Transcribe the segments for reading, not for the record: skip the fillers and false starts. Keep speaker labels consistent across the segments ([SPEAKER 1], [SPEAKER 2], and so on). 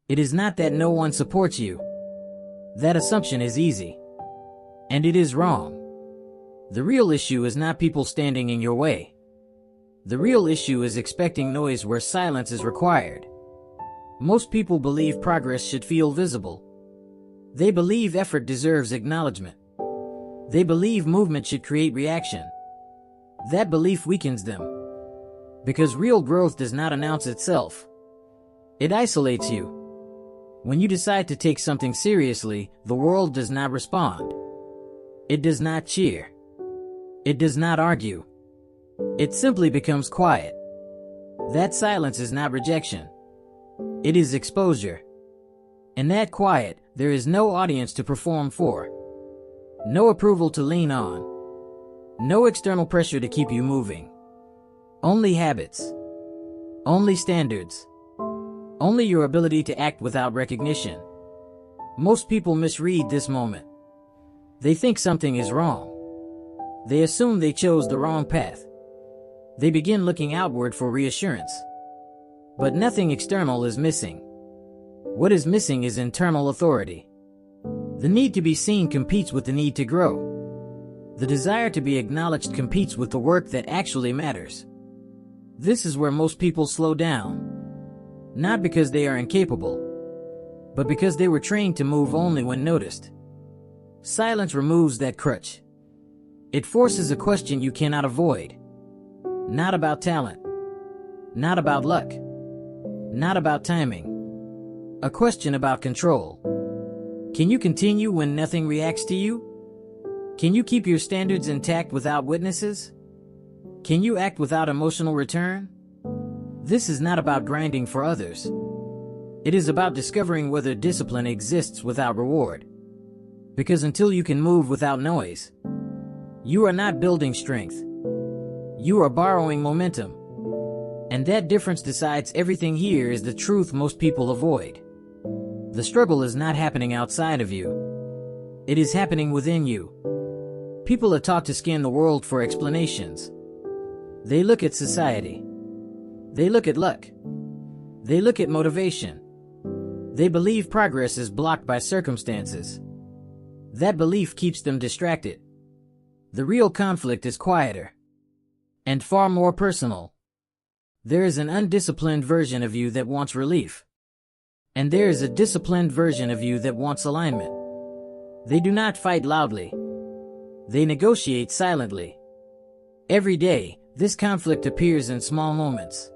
[SPEAKER 1] It is not that no one supports you. That assumption is easy. And it is wrong. The real issue is not people standing in your way. The real issue is expecting noise where silence is required. Most people believe progress should feel visible. They believe effort deserves acknowledgement. They believe movement should create reaction. That belief weakens them. Because real growth does not announce itself. It isolates you. When you decide to take something seriously, the world does not respond. It does not cheer. It does not argue. It simply becomes quiet. That silence is not rejection. It is exposure. In that quiet, there is no audience to perform for. No approval to lean on. No external pressure to keep you moving. Only habits. Only standards. Only your ability to act without recognition. Most people misread this moment. They think something is wrong. They assume they chose the wrong path. They begin looking outward for reassurance. But nothing external is missing. What is missing is internal authority. The need to be seen competes with the need to grow. The desire to be acknowledged competes with the work that actually matters. This is where most people slow down. Not because they are incapable, but because they were trained to move only when noticed. Silence removes that crutch. It forces a question you cannot avoid. Not about talent. Not about luck. Not about timing. A question about control. Can you continue when nothing reacts to you? Can you keep your standards intact without witnesses? Can you act without emotional return? This is not about grinding for others. It is about discovering whether discipline exists without reward. Because until you can move without noise, you are not building strength. You are borrowing momentum. And that difference decides everything. Here is the truth most people avoid. The struggle is not happening outside of you. It is happening within you. People are taught to scan the world for explanations. They look at society. They look at luck. They look at motivation. They believe progress is blocked by circumstances. That belief keeps them distracted. The real conflict is quieter and far more personal. There is an undisciplined version of you that wants relief. And there is a disciplined version of you that wants alignment. They do not fight loudly. They negotiate silently. Every day, this conflict appears in small moments.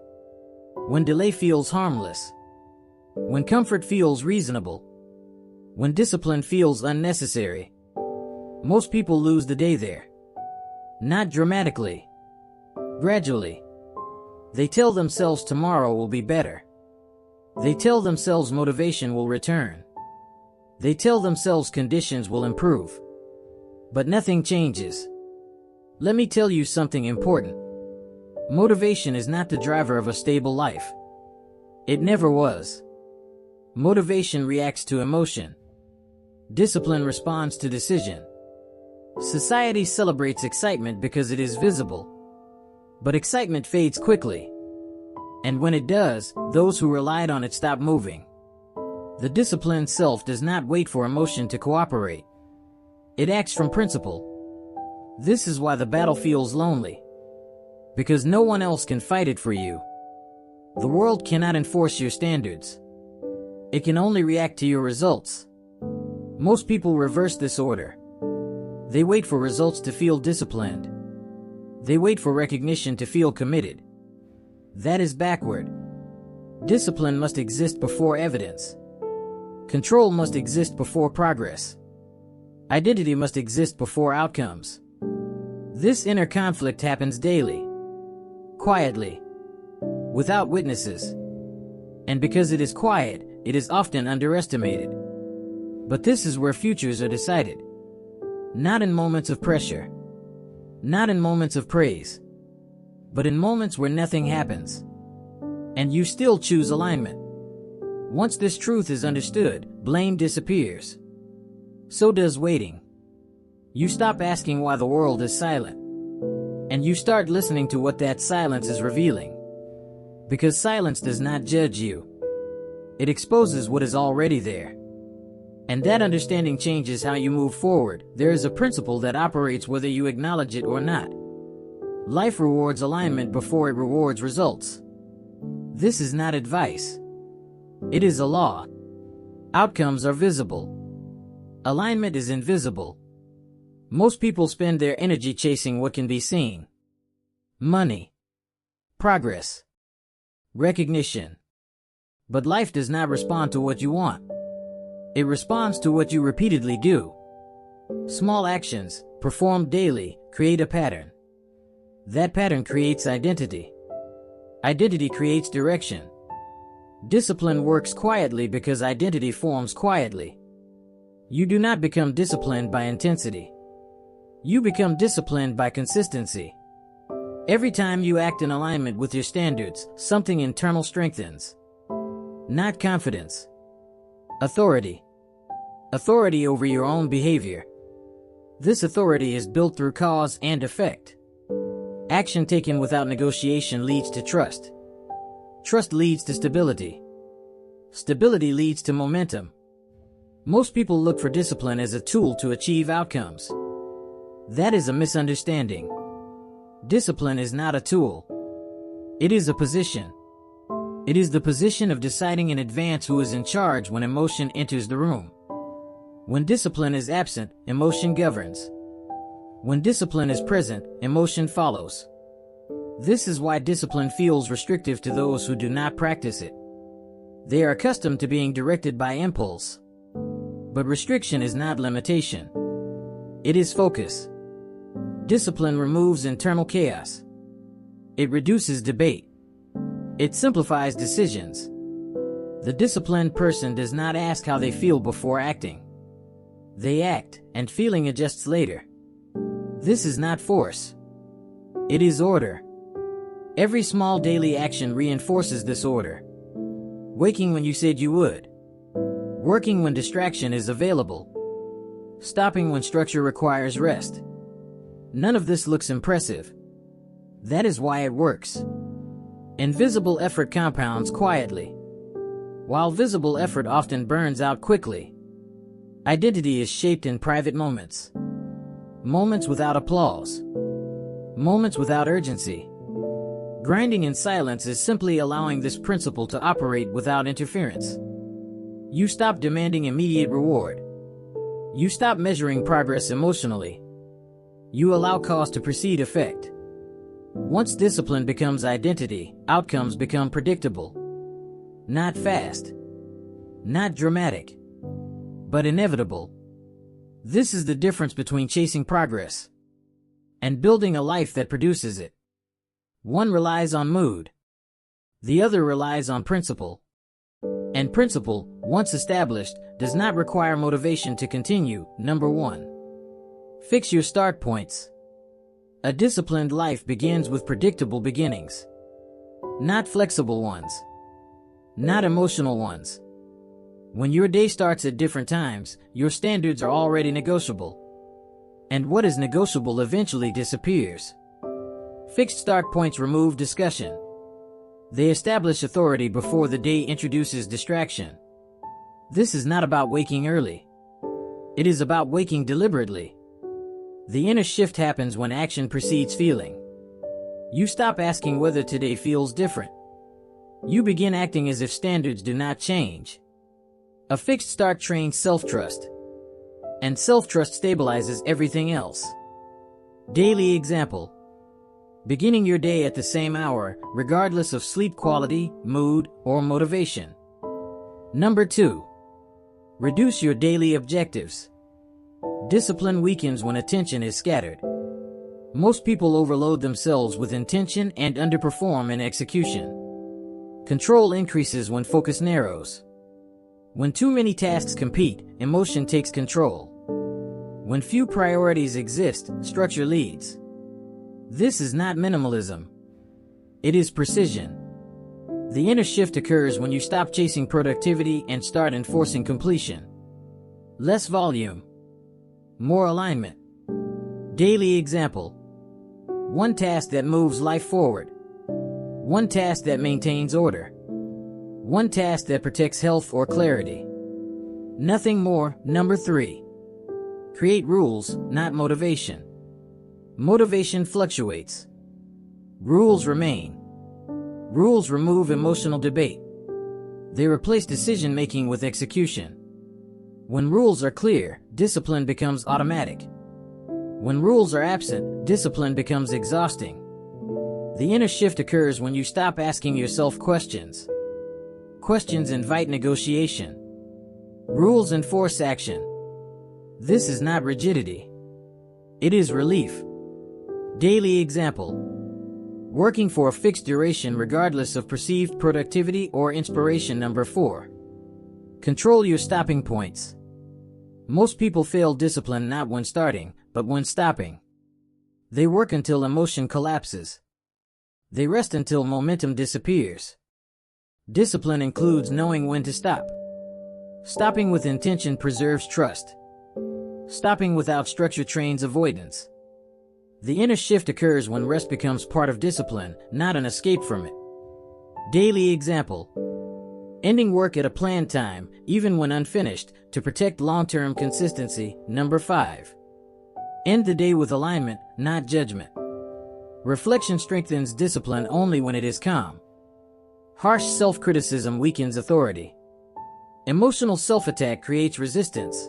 [SPEAKER 1] When delay feels harmless. When comfort feels reasonable. When discipline feels unnecessary. Most people lose the day there. Not dramatically. Gradually. They tell themselves tomorrow will be better. They tell themselves motivation will return. They tell themselves conditions will improve. But nothing changes. Let me tell you something important. Motivation is not the driver of a stable life. It never was. Motivation reacts to emotion. Discipline responds to decision. Society celebrates excitement because it is visible. But excitement fades quickly. And when it does, those who relied on it stop moving. The disciplined self does not wait for emotion to cooperate. It acts from principle. This is why the battle feels lonely. Because no one else can fight it for you. The world cannot enforce your standards. It can only react to your results. Most people reverse this order. They wait for results to feel disciplined. They wait for recognition to feel committed. That is backward. Discipline must exist before evidence. Control must exist before progress. Identity must exist before outcomes. This inner conflict happens daily. Quietly. Without witnesses. And because it is quiet, it is often underestimated. But this is where futures are decided. Not in moments of pressure. Not in moments of praise. But in moments where nothing happens. And you still choose alignment. Once this truth is understood, blame disappears. So does waiting. You stop asking why the world is silent. And you start listening to what that silence is revealing. Because silence does not judge you. It exposes what is already there. And that understanding changes how you move forward. There is a principle that operates whether you acknowledge it or not. Life rewards alignment before it rewards results. This is not advice. It is a law. Outcomes are visible. Alignment is invisible. Most people spend their energy chasing what can be seen. Money, progress, recognition. But life does not respond to what you want. It responds to what you repeatedly do. Small actions, performed daily, create a pattern. That pattern creates identity. Identity creates direction. Discipline works quietly because identity forms quietly. You do not become disciplined by intensity. You become disciplined by consistency. Every time you act in alignment with your standards, something internal strengthens. Not confidence. Authority. Authority over your own behavior. This authority is built through cause and effect. Action taken without negotiation leads to trust. Trust leads to stability. Stability leads to momentum. Most people look for discipline as a tool to achieve outcomes. That is a misunderstanding. Discipline is not a tool. It is a position. It is the position of deciding in advance who is in charge when emotion enters the room. When discipline is absent, emotion governs. When discipline is present, emotion follows. This is why discipline feels restrictive to those who do not practice it. They are accustomed to being directed by impulse. But restriction is not limitation. It is focus. Discipline removes internal chaos. It reduces debate. It simplifies decisions. The disciplined person does not ask how they feel before acting. They act, and feeling adjusts later. This is not force. It is order. Every small daily action reinforces this order. Waking when you said you would. Working when distraction is available. Stopping when structure requires rest. None of this looks impressive. That is why it works. Invisible effort compounds quietly. While visible effort often burns out quickly. Identity is shaped in private moments. Moments without applause. Moments without urgency. Grinding in silence is simply allowing this principle to operate without interference. You stop demanding immediate reward. You stop measuring progress emotionally. You allow cause to precede effect. Once discipline becomes identity, outcomes become predictable. Not fast. Not dramatic. But inevitable. This is the difference between chasing progress and building a life that produces it. One relies on mood. The other relies on principle. And principle, once established, does not require motivation to continue. Number 1. Fix your start points. A disciplined life begins with predictable beginnings. Not flexible ones. Not emotional ones. When your day starts at different times, your standards are already negotiable. And what is negotiable eventually disappears. Fixed start points remove discussion. They establish authority before the day introduces distraction. This is not about waking early. It is about waking deliberately. The inner shift happens when action precedes feeling. You stop asking whether today feels different. You begin acting as if standards do not change. A fixed start trains self-trust. And self-trust stabilizes everything else. Daily example. Beginning your day at the same hour, regardless of sleep quality, mood, or motivation. Number 2. Reduce your daily objectives. Discipline weakens when attention is scattered. Most people overload themselves with intention and underperform in execution. Control increases when focus narrows. When too many tasks compete, emotion takes control. When few priorities exist, structure leads. This is not minimalism. It is precision. The inner shift occurs when you stop chasing productivity and start enforcing completion. Less volume. More alignment. Daily example. One task that moves life forward. One task that maintains order. One task that protects health or clarity. Nothing more. Number 3. Create rules, not motivation. Motivation fluctuates. Rules remain. Rules remove emotional debate. They replace decision-making with execution. When rules are clear, discipline becomes automatic. When rules are absent, discipline becomes exhausting. The inner shift occurs when you stop asking yourself questions. Questions invite negotiation. Rules enforce action. This is not rigidity. It is relief. Daily example. Working for a fixed duration regardless of perceived productivity or inspiration. Number 4. Control your stopping points. Most people fail discipline not when starting, but when stopping. They work until emotion collapses. They rest until momentum disappears. Discipline includes knowing when to stop. Stopping with intention preserves trust. Stopping without structure trains avoidance. The inner shift occurs when rest becomes part of discipline, not an escape from it. Daily example. Ending work at a planned time, even when unfinished, to protect long-term consistency. Number 5. End the day with alignment, not judgment. Reflection strengthens discipline only when it is calm. Harsh self-criticism weakens authority. Emotional self-attack creates resistance.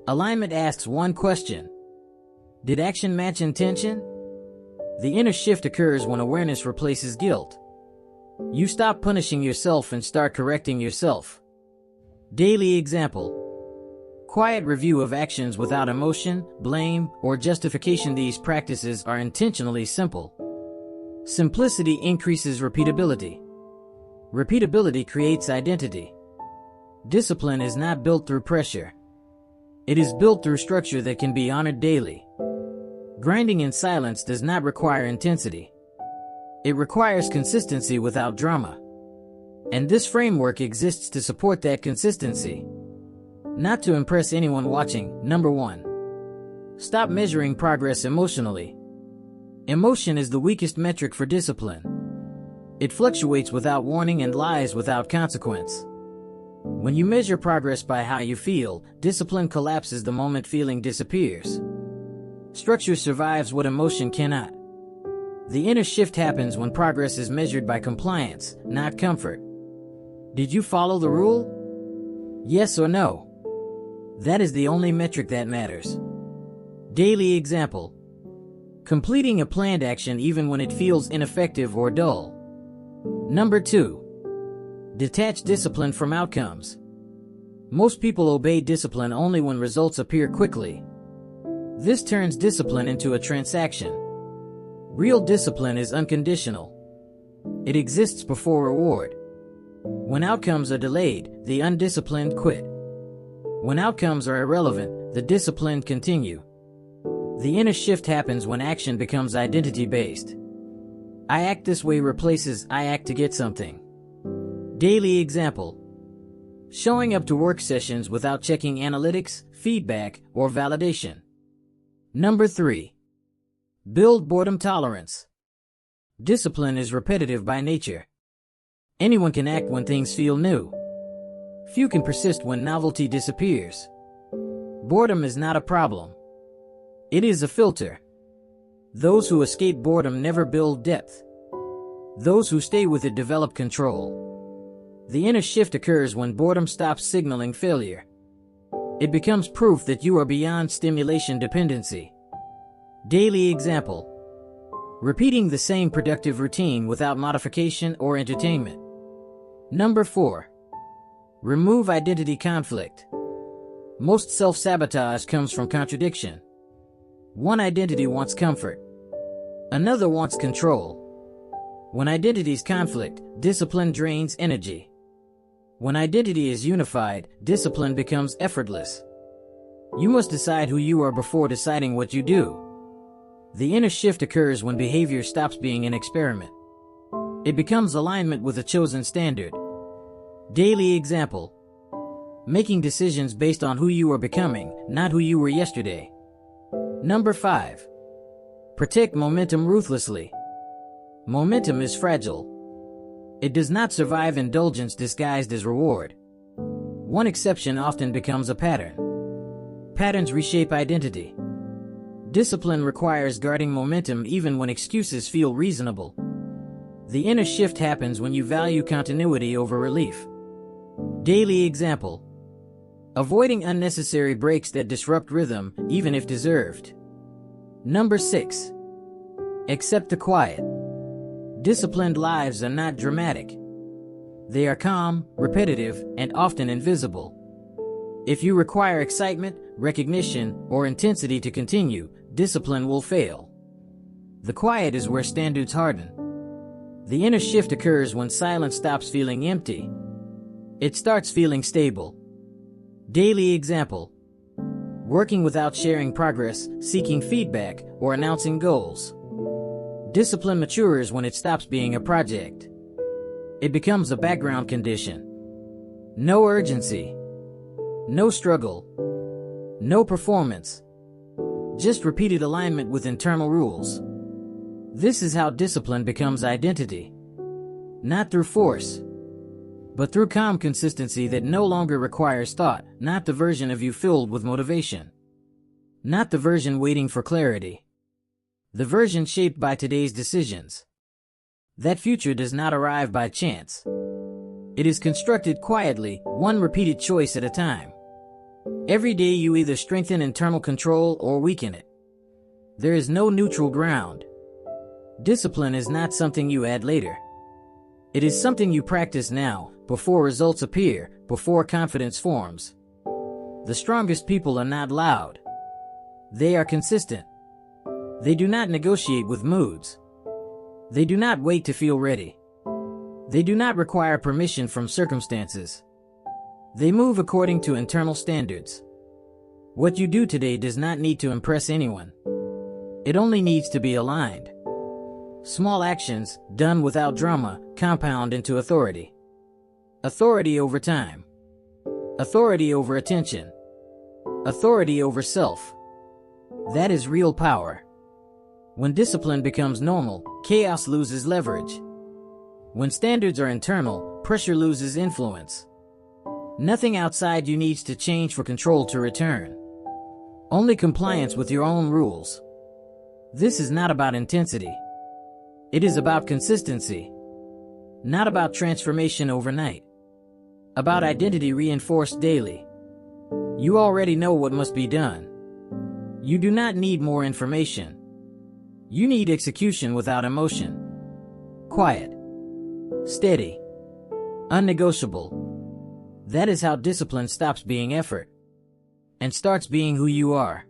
[SPEAKER 1] Alignment asks one question. Did action match intention? The inner shift occurs when awareness replaces guilt. You stop punishing yourself and start correcting yourself. Daily example. Quiet review of actions without emotion, blame, or justification. These practices are intentionally simple. Simplicity increases repeatability. Repeatability creates identity. Discipline is not built through pressure. It is built through structure that can be honored daily. Grinding in silence does not require intensity. It requires consistency without drama. And this framework exists to support that consistency. Not to impress anyone watching. Number 1. Stop measuring progress emotionally. Emotion is the weakest metric for discipline. It fluctuates without warning and lies without consequence. When you measure progress by how you feel, discipline collapses the moment feeling disappears. Structure survives what emotion cannot. The inner shift happens when progress is measured by compliance, not comfort. Did you follow the rule? Yes or no? That is the only metric that matters. Daily example. Completing a planned action even when it feels ineffective or dull. Number 2. Detach discipline from outcomes. Most people obey discipline only when results appear quickly. This turns discipline into a transaction. Real discipline is unconditional. It exists before reward. When outcomes are delayed, the undisciplined quit. When outcomes are irrelevant, the disciplined continue. The inner shift happens when action becomes identity-based. I act this way replaces I act to get something. Daily example. Showing up to work sessions without checking analytics, feedback, or validation. Number 3. Build boredom tolerance. Discipline is repetitive by nature. Anyone can act when things feel new. Few can persist when novelty disappears. Boredom is not a problem. It is a filter. Those who escape boredom never build depth. Those who stay with it develop control. The inner shift occurs when boredom stops signaling failure. It becomes proof that you are beyond stimulation dependency. Daily example. Repeating the same productive routine without modification or entertainment. Number 4. Remove identity conflict. Most self-sabotage comes from contradiction. One identity wants comfort. Another wants control. When identities conflict, discipline drains energy. When identity is unified, discipline becomes effortless. You must decide who you are before deciding what you do. The inner shift occurs when behavior stops being an experiment. It becomes alignment with a chosen standard. Daily example. Making decisions based on who you are becoming, not who you were yesterday. Number 5. Protect momentum ruthlessly. Momentum is fragile. It does not survive indulgence disguised as reward. One exception often becomes a pattern. Patterns reshape identity. Discipline requires guarding momentum even when excuses feel reasonable. The inner shift happens when you value continuity over relief. Daily example. Avoiding unnecessary breaks that disrupt rhythm, even if deserved. Number 6. Accept the quiet. Disciplined lives are not dramatic. They are calm, repetitive, and often invisible. If you require excitement, recognition, or intensity to continue, discipline will fail. The quiet is where standards harden. The inner shift occurs when silence stops feeling empty. It starts feeling stable. Daily example. Working without sharing progress, seeking feedback, or announcing goals. Discipline matures when it stops being a project. It becomes a background condition. No urgency. No struggle. No performance. Just repeated alignment with internal rules. This is how discipline becomes identity. Not through force, but through calm consistency that no longer requires thought, not the version of you filled with motivation. Not the version waiting for clarity. The version shaped by today's decisions. That future does not arrive by chance. It is constructed quietly, one repeated choice at a time. Every day you either strengthen internal control or weaken it. There is no neutral ground. Discipline is not something you add later. It is something you practice now, before results appear, before confidence forms. The strongest people are not loud. They are consistent. They do not negotiate with moods. They do not wait to feel ready. They do not require permission from circumstances. They move according to internal standards. What you do today does not need to impress anyone. It only needs to be aligned. Small actions, done without drama, compound into authority. Authority over time. Authority over attention. Authority over self. That is real power. When discipline becomes normal, chaos loses leverage. When standards are internal, pressure loses influence. Nothing outside you needs to change for control to return. Only compliance with your own rules. This is not about intensity. It is about consistency. Not about transformation overnight. About identity reinforced daily. You already know what must be done. You do not need more information. You need execution without emotion. Quiet. Steady. Unnegotiable. That is how discipline stops being effort and starts being who you are.